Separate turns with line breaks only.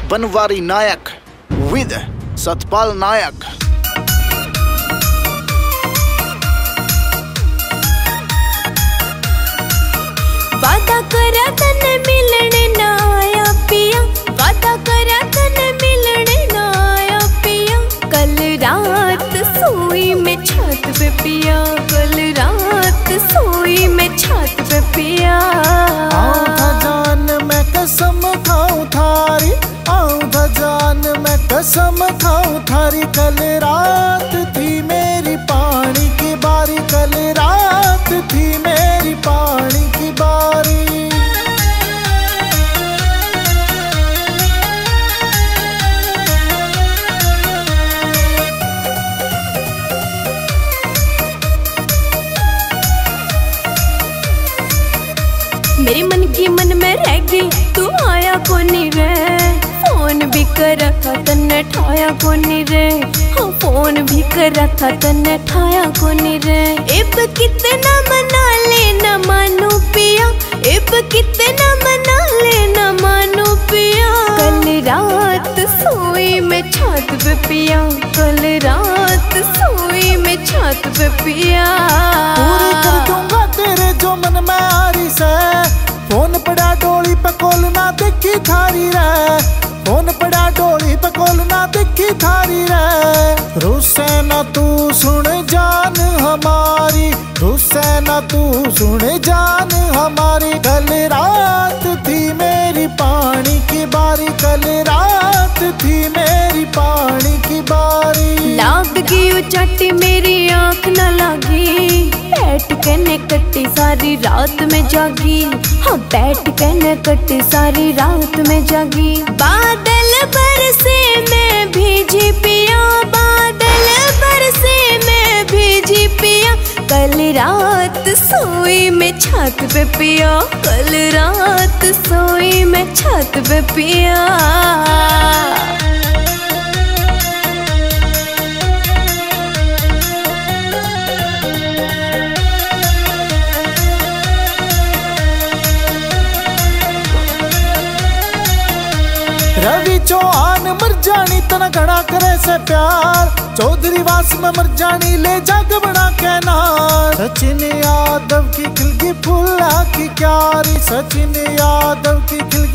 बनवारी नायक with Satpal नायक।
वादा करा तने मिलने ना आया पिया, वादा करा तने मिलने ना आया पिया। कल रात सोई में छत पे पिया, कल रात सोई में छत पे पिया।
आऊं जान मैं कसम खाऊं थारी, आऊं जान मैं कसम खाऊं थारी। कल रात थी मेरी पानी की बारी, कल रात थी मेरी पानी की बारी।
मेरे मन की मन में रह गई, तू आया कोनी रे। फोन भी करा था तन्ने ठाया कोनी रे, हाँ फोन भी करा था तन्ने ठाया कोनी रे। इब कितना मना लेना मानो पिया, इब कितना मना लेना मानो पिया। कल रात सोई में छत पे पिया, कल रात सोई में छत पे पिया।
पूरी कर दूंगा तेरे जो मन में आ रही से। फोन पड़ा डोली पे कोल ना देखी थारी रे, फोन पड़ा डोली पे कोल ना देखी थारी रे। रुसे ना तू सुन जान हमारी, रुसे ना तू सुन जान हमारी। कल रात थी मेरी पानी की बारी, कल रात थी मेरी पानी की बारी।
लाग गई चट्टी मेरी आँख न लागी, बैठ के ने कट्टी सारी रात में जागी, हाँ बैठ के ने कट्टी सारी रात में जागी। बादल बरसे मैं भीजी पिया, बादल बरसे मैं भीजी पिया। कल रात सोई में छत पे पिया, कल रात सोई में छत पे पिया।
रवि चौहान मर जानी तना घड़ा करे से प्यार, चौधरी वास में मर जानी ले जग बना के नार। सचिन यादव की खिलगी फूला की क्यारी, सचिन यादव की खिलगी